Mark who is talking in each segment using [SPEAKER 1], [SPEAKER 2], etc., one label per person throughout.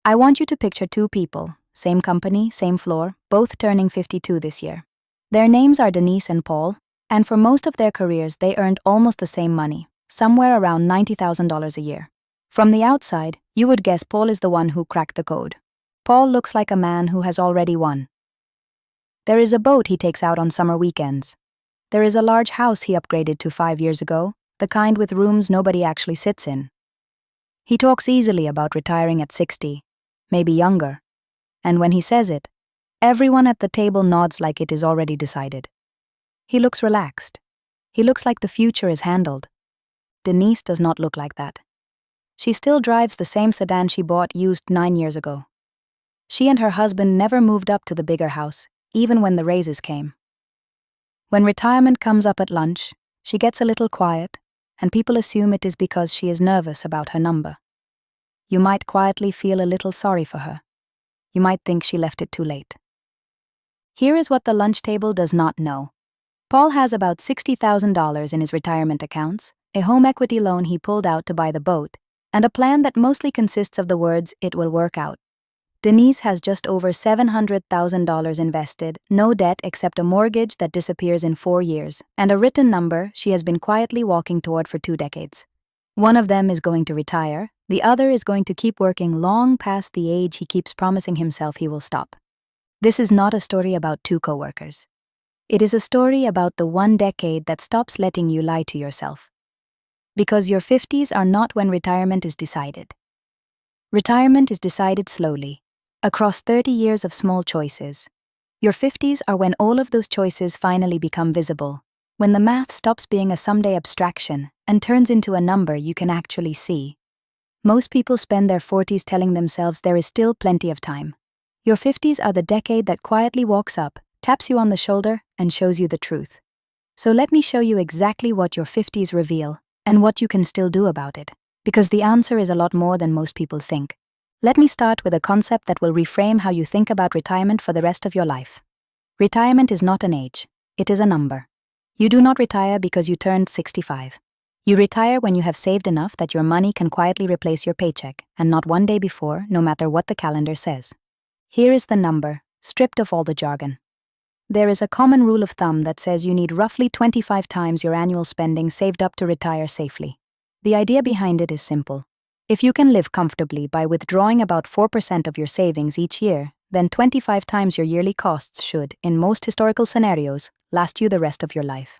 [SPEAKER 1] I want you to picture two people, same company, same floor, both turning 52 this year. Their names are Denise and Paul, and for most of their careers they earned almost the same money, somewhere around $90,000 a year. From the outside, you would guess Paul is the one who cracked the code. Paul looks like a man who has already won. There is a boat he takes out on summer weekends. There is a large house he upgraded to 5 years ago, the kind with rooms nobody actually sits in. He talks easily about retiring at 60, maybe younger. And when he says it, everyone at the table nods like it is already decided. He looks relaxed. He looks like the future is handled. Denise does not look like that. She still drives the same sedan she bought used 9 years ago. She and her husband never moved up to the bigger house, even when the raises came. When retirement comes up at lunch, she gets a little quiet, and people assume it is because she is nervous about her number. You might quietly feel a little sorry for her. You might think she left it too late. Here is what the lunch table does not know. Paul has about $60,000 in his retirement accounts, a home equity loan he pulled out to buy the boat, and a plan that mostly consists of the words, "It will work out." Denise has just over $700,000 invested, no debt except a mortgage that disappears in 4 years, and a written number she has been quietly walking toward for 2 decades. One of them is going to retire, the other is going to keep working long past the age he keeps promising himself he will stop. This is not a story about 2 coworkers. It is a story about the 1 decade that stops letting you lie to yourself. Because your 50s are not when retirement is decided. Retirement is decided slowly, across 30 years of small choices. Your 50s are when all of those choices finally become visible, when the math stops being a someday abstraction and turns into a number you can actually see. Most people spend their 40s telling themselves there is still plenty of time. Your 50s are the decade that quietly walks up, taps you on the shoulder, and shows you the truth. So let me show you exactly what your 50s reveal and what you can still do about it, because the answer is a lot more than most people think. Let me start with a concept that will reframe how you think about retirement for the rest of your life. Retirement is not an age, it is a number. You do not retire because you turned 65. You retire when you have saved enough that your money can quietly replace your paycheck, and not one day before, no matter what the calendar says. Here is the number, stripped of all the jargon. There is a common rule of thumb that says you need roughly 25 times your annual spending saved up to retire safely. The idea behind it is simple. If you can live comfortably by withdrawing about 4% of your savings each year, then 25 times your yearly costs should, in most historical scenarios, last you the rest of your life.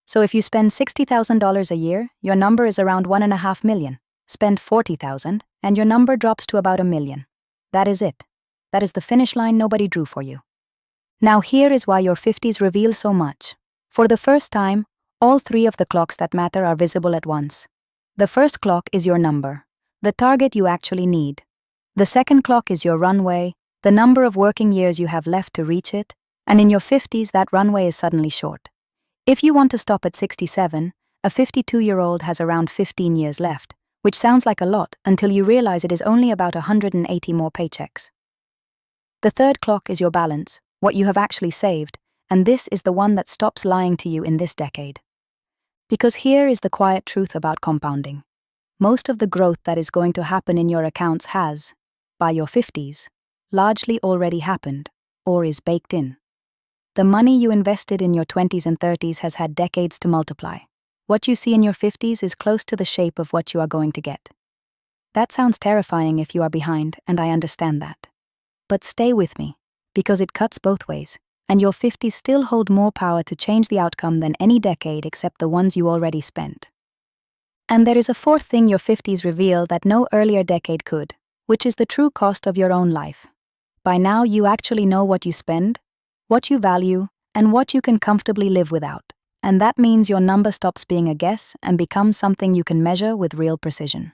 [SPEAKER 1] So if you spend $60,000 a year, your number is around $1.5 million. Spend $40,000, and your number drops to about $1 million. That is it. That is the finish line nobody drew for you. Now here is why your 50s reveal so much. For the first time, all 3 of the clocks that matter are visible at once. The first clock is your number, the target you actually need. The second clock is your runway, the number of working years you have left to reach it, and in your 50s that runway is suddenly short. If you want to stop at 67, a 52-year-old has around 15 years left, which sounds like a lot until you realize it is only about 180 more paychecks. The third clock is your balance, what you have actually saved, and this is the one that stops lying to you in this decade. Because here is the quiet truth about compounding. Most of the growth that is going to happen in your accounts has, by your 50s, largely already happened, or is baked in. The money you invested in your 20s and 30s has had decades to multiply. What you see in your 50s is close to the shape of what you are going to get. That sounds terrifying if you are behind, and I understand that. But stay with me, because it cuts both ways, and your 50s still hold more power to change the outcome than any decade except the ones you already spent. And there is a fourth thing your 50s reveal that no earlier decade could, which is the true cost of your own life. By now you actually know what you spend, what you value, and what you can comfortably live without, and that means your number stops being a guess and becomes something you can measure with real precision.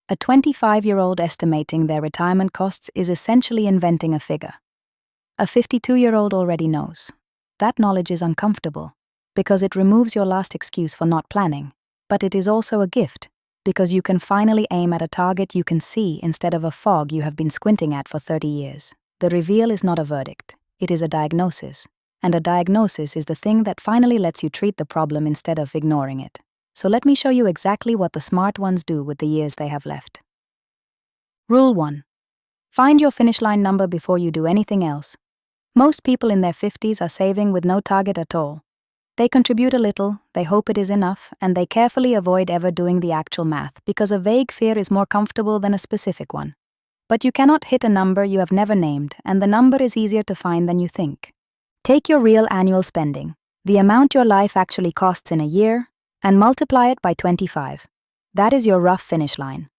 [SPEAKER 1] A 25-year-old estimating their retirement costs is essentially inventing a figure. A 52-year-old already knows. That knowledge is uncomfortable, because it removes your last excuse for not planning, but it is also a gift, because you can finally aim at a target you can see instead of a fog you have been squinting at for 30 years. The reveal is not a verdict, it is a diagnosis, and a diagnosis is the thing that finally lets you treat the problem instead of ignoring it. So let me show you exactly what the smart ones do with the years they have left. Rule 1. Find your finish line number before you do anything else. Most people in their 50s are saving with no target at all. They contribute a little, they hope it is enough, and they carefully avoid ever doing the actual math because a vague fear is more comfortable than a specific one. But you cannot hit a number you have never named, and the number is easier to find than you think. Take your real annual spending, the amount your life actually costs in a year, and multiply it by 25. That is your rough finish line.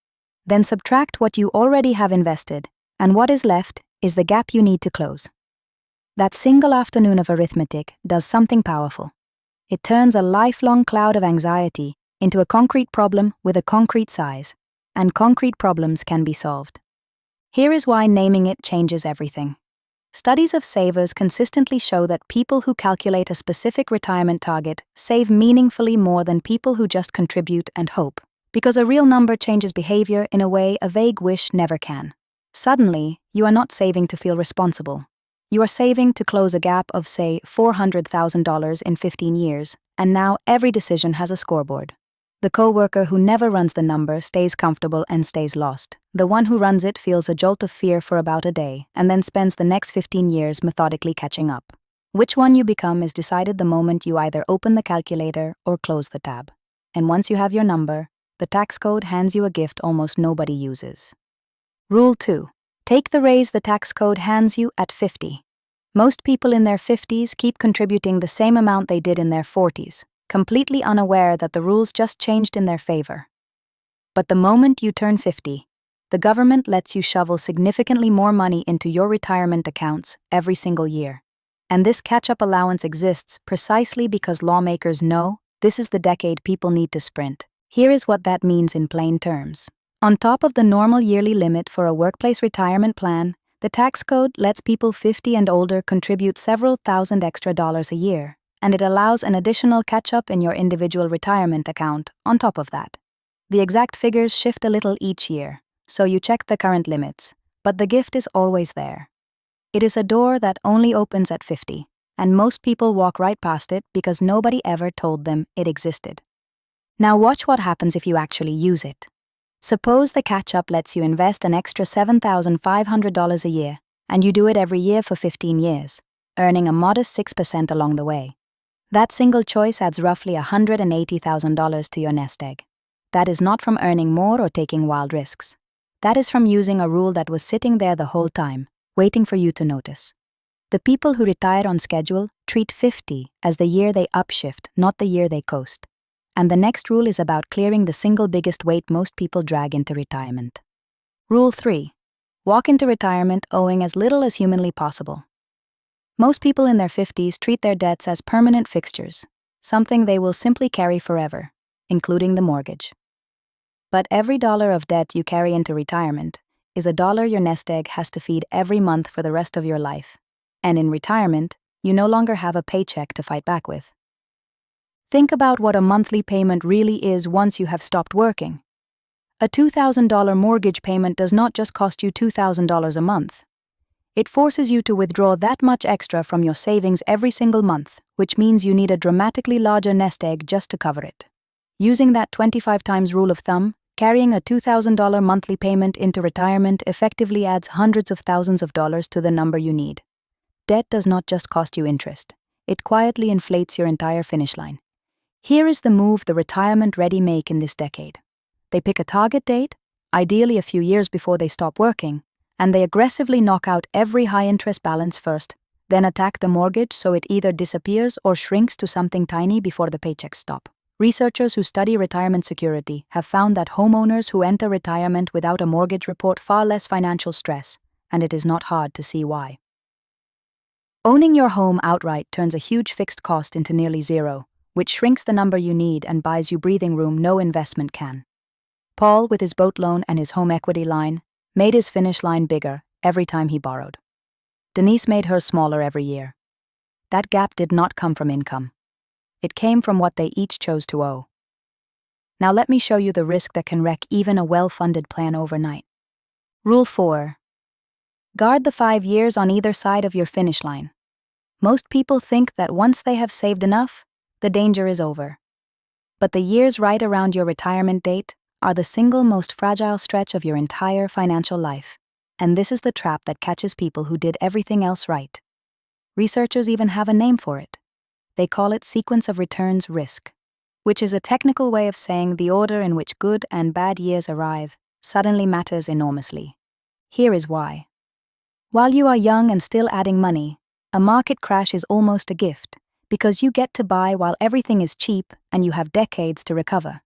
[SPEAKER 1] Then subtract what you already have invested, and what is left is the gap you need to close. That single afternoon of arithmetic does something powerful. It turns a lifelong cloud of anxiety into a concrete problem with a concrete size, and concrete problems can be solved. Here is why naming it changes everything. Studies of savers consistently show that people who calculate a specific retirement target save meaningfully more than people who just contribute and hope, because a real number changes behavior in a way a vague wish never can. Suddenly, you are not saving to feel responsible. You are saving to close a gap of, say, $400,000 in 15 years, and now every decision has a scoreboard. The coworker who never runs the number stays comfortable and stays lost. The one who runs it feels a jolt of fear for about a day, and then spends the next 15 years methodically catching up. Which one you become is decided the moment you either open the calculator or close the tab. And once you have your number, the tax code hands you a gift almost nobody uses. Rule 2. Take the raise the tax code hands you at 50. Most people in their 50s keep contributing the same amount they did in their 40s, completely unaware that the rules just changed in their favor. But the moment you turn 50, the government lets you shovel significantly more money into your retirement accounts every single year. And this catch-up allowance exists precisely because lawmakers know this is the decade people need to sprint. Here is what that means in plain terms. On top of the normal yearly limit for a workplace retirement plan, the tax code lets people 50 and older contribute several thousand extra dollars a year, and it allows an additional catch-up in your individual retirement account on top of that. The exact figures shift a little each year, so you check the current limits, but the gift is always there. It is a door that only opens at 50, and most people walk right past it because nobody ever told them it existed. Now watch what happens if you actually use it. Suppose the catch-up lets you invest an extra $7,500 a year, and you do it every year for 15 years, earning a modest 6% along the way. That single choice adds roughly $180,000 to your nest egg. That is not from earning more or taking wild risks. That is from using a rule that was sitting there the whole time, waiting for you to notice. The people who retire on schedule treat 50 as the year they upshift, not the year they coast. And the next rule is about clearing the single biggest weight most people drag into retirement. Rule 3. Walk into retirement owing as little as humanly possible. Most people in their 50s treat their debts as permanent fixtures, something they will simply carry forever, including the mortgage. But every dollar of debt you carry into retirement is a dollar your nest egg has to feed every month for the rest of your life. And in retirement, you no longer have a paycheck to fight back with. Think about what a monthly payment really is once you have stopped working. A $2,000 mortgage payment does not just cost you $2,000 a month. It forces you to withdraw that much extra from your savings every single month, which means you need a dramatically larger nest egg just to cover it. Using that 25 times rule of thumb, carrying a $2,000 monthly payment into retirement effectively adds hundreds of thousands of dollars to the number you need. Debt does not just cost you interest. It quietly inflates your entire finish line. Here is the move the retirement-ready make in this decade. They pick a target date, ideally a few years before they stop working, and they aggressively knock out every high-interest balance first, then attack the mortgage so it either disappears or shrinks to something tiny before the paychecks stop. Researchers who study retirement security have found that homeowners who enter retirement without a mortgage report far less financial stress, and it is not hard to see why. Owning your home outright turns a huge fixed cost into nearly zero, which shrinks the number you need and buys you breathing room no investment can. Paul, with his boat loan and his home equity line, made his finish line bigger every time he borrowed. Denise made hers smaller every year. That gap did not come from income. It came from what they each chose to owe. Now let me show you the risk that can wreck even a well-funded plan overnight. Rule 4. Guard the 5 years on either side of your finish line. Most people think that once they have saved enough, the danger is over. But the years right around your retirement date are the single most fragile stretch of your entire financial life. And this is the trap that catches people who did everything else right. Researchers even have a name for it. They call it sequence of returns risk, which is a technical way of saying the order in which good and bad years arrive suddenly matters enormously. Here is why. While you are young and still adding money, a market crash is almost a gift, because you get to buy while everything is cheap and you have decades to recover.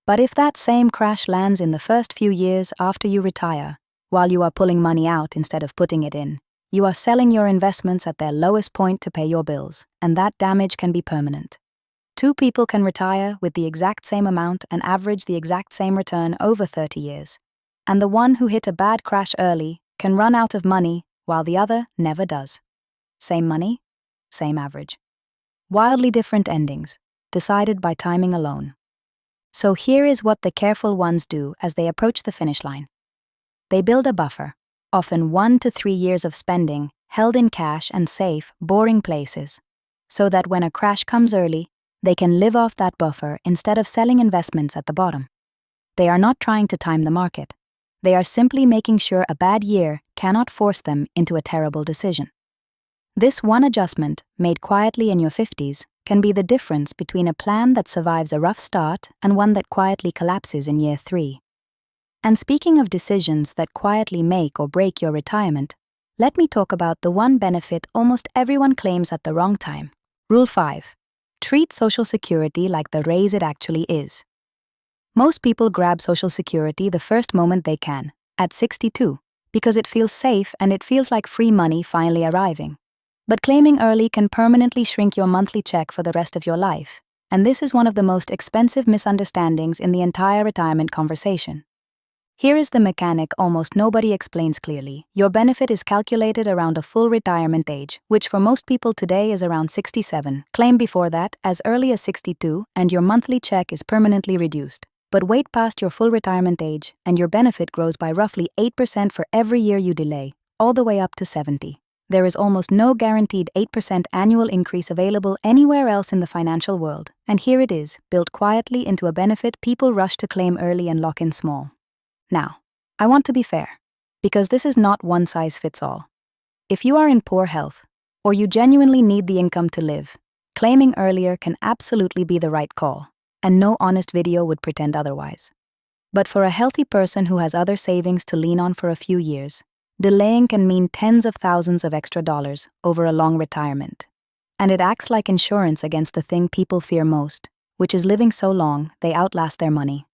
[SPEAKER 1] But if that same crash lands in the first few years after you retire, while you are pulling money out instead of putting it in, you are selling your investments at their lowest point to pay your bills, and that damage can be permanent. Two people can retire with the exact same amount and average the exact same return over 30 years. And the one who hit a bad crash early can run out of money while the other never does. Same money, same average. Wildly different endings, decided by timing alone. So here is what the careful ones do as they approach the finish line. They build a buffer, often 1 to 3 years of spending, held in cash and safe, boring places, so that when a crash comes early, they can live off that buffer instead of selling investments at the bottom. They are not trying to time the market. They are simply making sure a bad year cannot force them into a terrible decision. This one adjustment, made quietly in your 50s, can be the difference between a plan that survives a rough start and one that quietly collapses in year 3. And speaking of decisions that quietly make or break your retirement, let me talk about the one benefit almost everyone claims at the wrong time. Rule 5. Treat Social Security like the raise it actually is. Most people grab Social Security the first moment they can, at 62, because it feels safe and it feels like free money finally arriving. But claiming early can permanently shrink your monthly check for the rest of your life, and this is one of the most expensive misunderstandings in the entire retirement conversation. Here is the mechanic almost nobody explains clearly. Your benefit is calculated around a full retirement age, which for most people today is around 67. Claim before that, as early as 62, and your monthly check is permanently reduced. But wait past your full retirement age, and your benefit grows by roughly 8% for every year you delay, all the way up to 70. There is almost no guaranteed 8% annual increase available anywhere else in the financial world, and here it is, built quietly into a benefit people rush to claim early and lock in small. Now, I want to be fair, because this is not one size fits all. If you are in poor health, or you genuinely need the income to live, claiming earlier can absolutely be the right call, and no honest video would pretend otherwise. But for a healthy person who has other savings to lean on for a few years, delaying can mean tens of thousands of extra dollars over a long retirement. And it acts like insurance against the thing people fear most, which is living so long they outlast their money.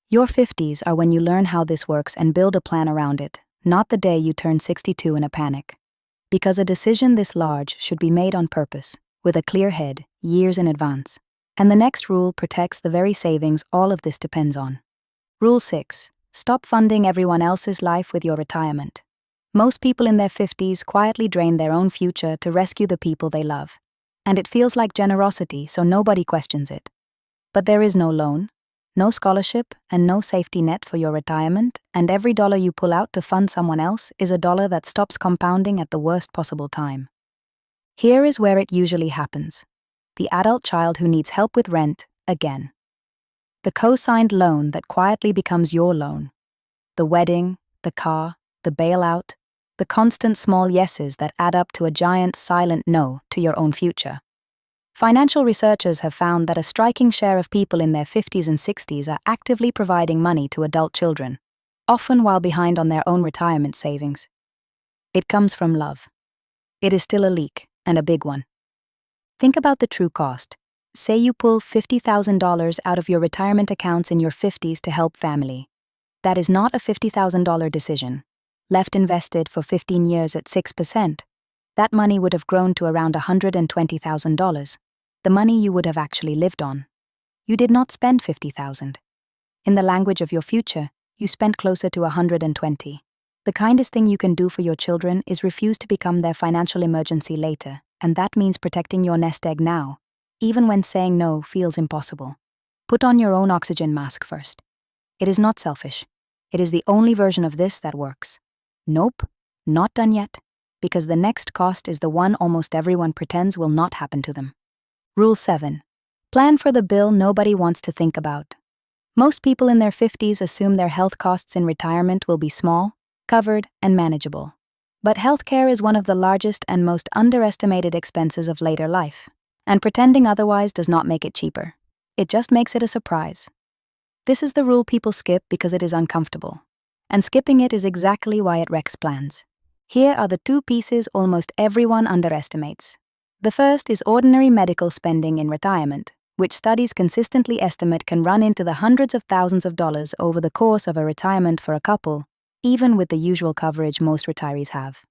[SPEAKER 1] Your 50s are when you learn how this works and build a plan around it, not the day you turn 62 in a panic. Because a decision this large should be made on purpose, with a clear head, years in advance. And the next rule protects the very savings all of this depends on. Rule 6. Stop funding everyone else's life with your retirement. Most people in their 50s quietly drain their own future to rescue the people they love. And it feels like generosity, so nobody questions it. But there is no loan, no scholarship, and no safety net for your retirement, and every dollar you pull out to fund someone else is a dollar that stops compounding at the worst possible time. Here is where it usually happens. The adult child who needs help with rent, again. The co-signed loan that quietly becomes your loan. The wedding, the car, the bailout, the constant small yeses that add up to a giant silent no to your own future. Financial researchers have found that a striking share of people in their 50s and 60s are actively providing money to adult children, often while behind on their own retirement savings. It comes from love. It is still a leak, and a big one. Think about the true cost. Say you pull $50,000 out of your retirement accounts in your 50s to help family. That is not a $50,000 decision. Left invested for 15 years at 6%, that money would have grown to around $120,000. The money you would have actually lived on. You did not spend $50,000. In the language of your future, you spent closer to $120,000. The kindest thing you can do for your children is refuse to become their financial emergency later, and that means protecting your nest egg now, even when saying no feels impossible. Put on your own oxygen mask first. It is not selfish. It is the only version of this that works. Nope, not done yet, because the next cost is the one almost everyone pretends will not happen to them. Rule 7. Plan for the bill nobody wants to think about. Most people in their 50s assume their health costs in retirement will be small, covered, and manageable. But healthcare is one of the largest and most underestimated expenses of later life, and pretending otherwise does not make it cheaper. It just makes it a surprise. This is the rule people skip because it is uncomfortable. And skipping it is exactly why it wrecks plans. Here are the two pieces almost everyone underestimates. The first is ordinary medical spending in retirement, which studies consistently estimate can run into the hundreds of thousands of dollars over the course of a retirement for a couple, even with the usual coverage most retirees have.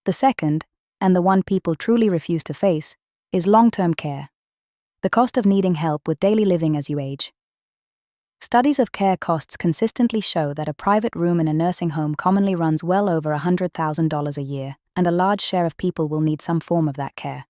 [SPEAKER 1] The second, and the one people truly refuse to face, is long-term care. The cost of needing help with daily living as you age. Studies of care costs consistently show that a private room in a nursing home commonly runs well over $100,000 a year, and a large share of people will need some form of that care.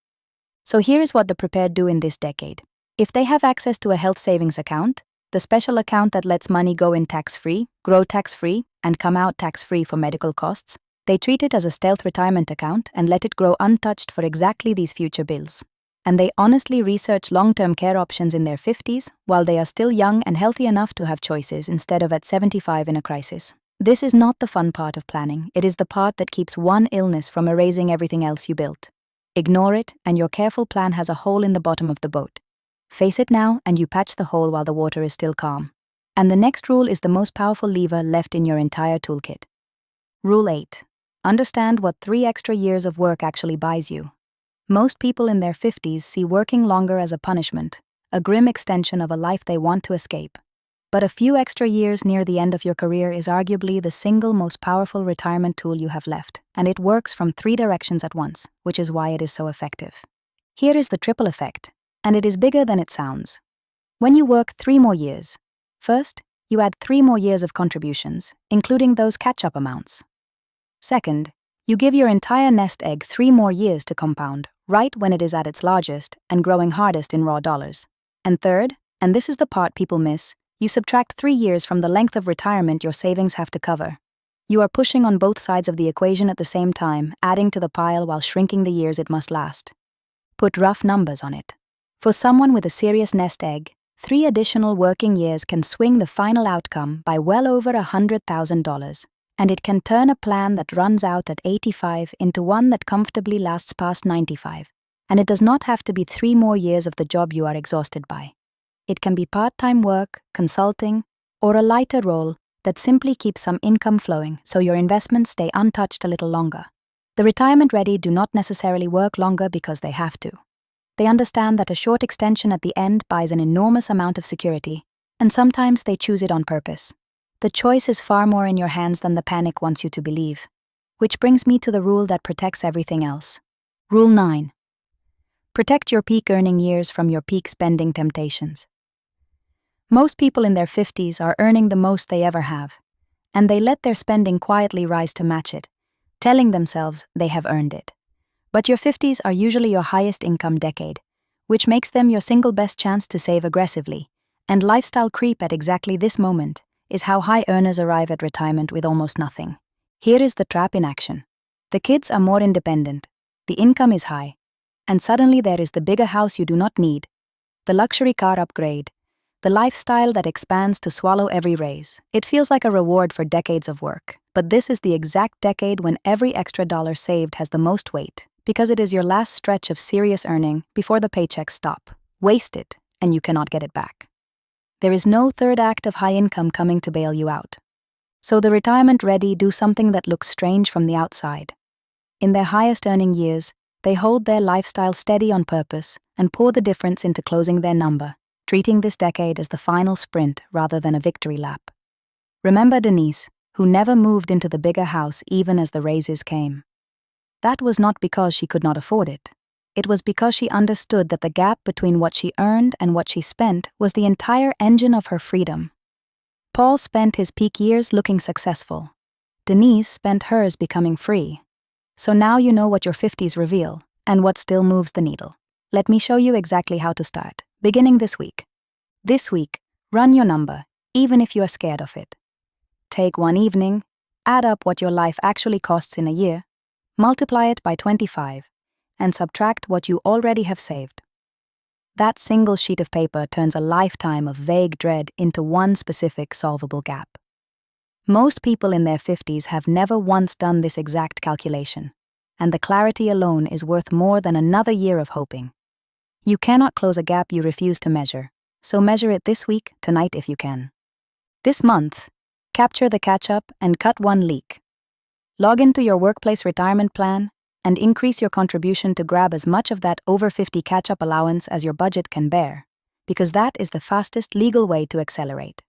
[SPEAKER 1] So here is what the prepared do in this decade. If they have access to a health savings account, the special account that lets money go in tax-free, grow tax-free, and come out tax-free for medical costs, they treat it as a stealth retirement account and let it grow untouched for exactly these future bills. And they honestly research long-term care options in their 50s while they are still young and healthy enough to have choices instead of at 75 in a crisis. This is not the fun part of planning, it is the part that keeps one illness from erasing everything else you built. Ignore it, and your careful plan has a hole in the bottom of the boat. Face it now, and you patch the hole while the water is still calm. And the next rule is the most powerful lever left in your entire toolkit. Rule 8. Understand what 3 extra years of work actually buys you. Most people in their 50s see working longer as a punishment, a grim extension of a life they want to escape. But a few extra years near the end of your career is arguably the single most powerful retirement tool you have left, and it works from 3 directions at once, which is why it is so effective. Here is the triple effect, and it is bigger than it sounds. When you work 3 more years, first, you add 3 more years of contributions, including those catch-up amounts. Second, you give your entire nest egg 3 more years to compound, right when it is at its largest and growing hardest in raw dollars. And third, and this is the part people miss, you subtract 3 years from the length of retirement your savings have to cover. You are pushing on both sides of the equation at the same time, adding to the pile while shrinking the years it must last. Put rough numbers on it. For someone with a serious nest egg, 3 additional working years can swing the final outcome by well over $100,000. And it can turn a plan that runs out at 85 into one that comfortably lasts past 95. And it does not have to be 3 more years of the job you are exhausted by. It can be part-time work, consulting, or a lighter role that simply keeps some income flowing so your investments stay untouched a little longer. The retirement-ready do not necessarily work longer because they have to. They understand that a short extension at the end buys an enormous amount of security, and sometimes they choose it on purpose. The choice is far more in your hands than the panic wants you to believe. Which brings me to the rule that protects everything else. Rule 9. Protect your peak earning years from your peak spending temptations. Most people in their 50s are earning the most they ever have, and they let their spending quietly rise to match it, telling themselves they have earned it. But your 50s are usually your highest income decade, which makes them your single best chance to save aggressively, and lifestyle creep at exactly this moment is how high earners arrive at retirement with almost nothing. Here is the trap in action. The kids are more independent, the income is high, and suddenly there is the bigger house you do not need, the luxury car upgrade, the lifestyle that expands to swallow every raise. It feels like a reward for decades of work, but this is the exact decade when every extra dollar saved has the most weight, because it is your last stretch of serious earning before the paychecks stop. Waste it, and you cannot get it back. There is no third act of high income coming to bail you out. So the retirement-ready do something that looks strange from the outside. In their highest earning years, they hold their lifestyle steady on purpose and pour the difference into closing their number, treating this decade as the final sprint rather than a victory lap. Remember Denise, who never moved into the bigger house even as the raises came. That was not because she could not afford it. It was because she understood that the gap between what she earned and what she spent was the entire engine of her freedom. Paul spent his peak years looking successful. Denise spent hers becoming free. So now you know what your 50s reveal and what still moves the needle. Let me show you exactly how to start, beginning this week. This week, run your number, even if you are scared of it. Take one evening, add up what your life actually costs in a year, multiply it by 25, and subtract what you already have saved. That single sheet of paper turns a lifetime of vague dread into one specific solvable gap. Most people in their 50s have never once done this exact calculation, and the clarity alone is worth more than another year of hoping. You cannot close a gap you refuse to measure, so measure it this week, tonight if you can. This month, capture the catch-up and cut one leak. Log into your workplace retirement plan and increase your contribution to grab as much of that over 50 catch-up allowance as your budget can bear, because that is the fastest legal way to accelerate.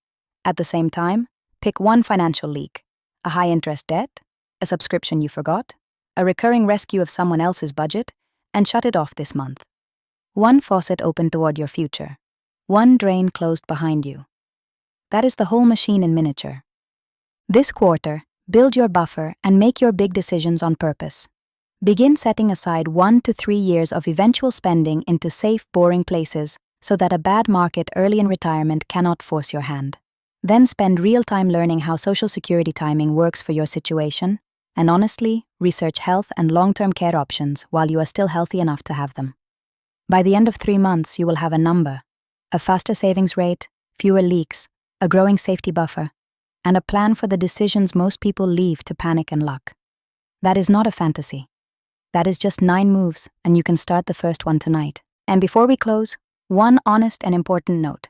[SPEAKER 1] At the same time, pick one financial leak: a high-interest debt, a subscription you forgot, a recurring rescue of someone else's budget, and shut it off this month. One faucet open toward your future, one drain closed behind you. That is the whole machine in miniature. This quarter, build your buffer and make your big decisions on purpose. Begin setting aside 1 to 3 years of eventual spending into safe, boring places so that a bad market early in retirement cannot force your hand. Then spend real time learning how Social Security timing works for your situation, and honestly, research health and long-term care options while you are still healthy enough to have them. By the end of 3 months, you will have a number: a faster savings rate, fewer leaks, a growing safety buffer, and a plan for the decisions most people leave to panic and luck. That is not a fantasy. That is just 9 moves, and you can start the first one tonight. And before we close, one honest and important note.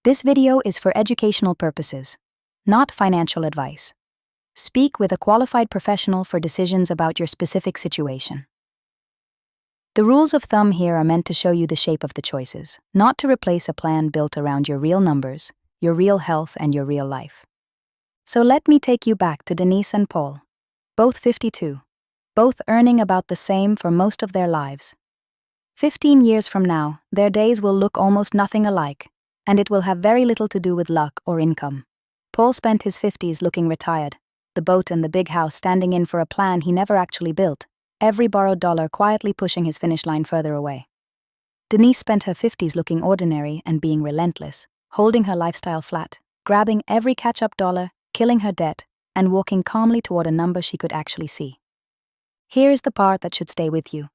[SPEAKER 1] This video is for educational purposes, not financial advice. Speak with a qualified professional for decisions about your specific situation. The rules of thumb here are meant to show you the shape of the choices, not to replace a plan built around your real numbers, your real health, and your real life. So let me take you back to Denise and Paul, both 52, both earning about the same for most of their lives. 15 years from now, their days will look almost nothing alike, and it will have very little to do with luck or income. Paul spent his 50s looking retired, the boat and the big house standing in for a plan he never actually built, every borrowed dollar quietly pushing his finish line further away. Denise spent her 50s looking ordinary and being relentless, holding her lifestyle flat, grabbing every catch-up dollar, killing her debt, and walking calmly toward a number she could actually see. Here is the part that should stay with you.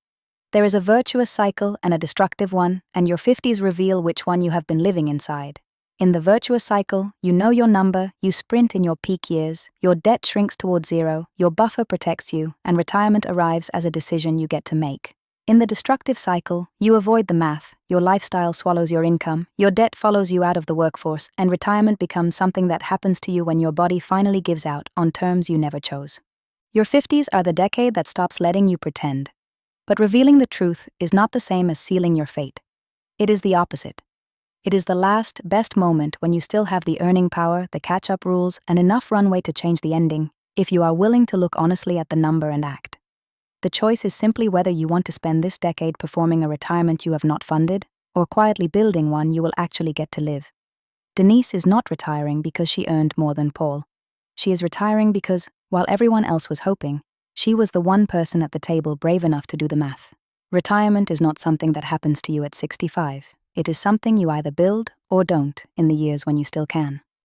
[SPEAKER 1] There is a virtuous cycle and a destructive one, and your 50s reveal which one you have been living inside. In the virtuous cycle, you know your number, you sprint in your peak years, your debt shrinks toward zero, your buffer protects you, and retirement arrives as a decision you get to make. In the destructive cycle, you avoid the math, your lifestyle swallows your income, your debt follows you out of the workforce, and retirement becomes something that happens to you when your body finally gives out on terms you never chose. Your 50s are the decade that stops letting you pretend. But revealing the truth is not the same as sealing your fate. It is the opposite. It is the last, best moment when you still have the earning power, the catch-up rules, and enough runway to change the ending, if you are willing to look honestly at the number and act. The choice is simply whether you want to spend this decade performing a retirement you have not funded, or quietly building one you will actually get to live. Denise is not retiring because she earned more than Paul. She is retiring because, while everyone else was hoping, she was the one person at the table brave enough to do the math. Retirement is not something that happens to you at 65. It is something you either build or don't in the years when you still can.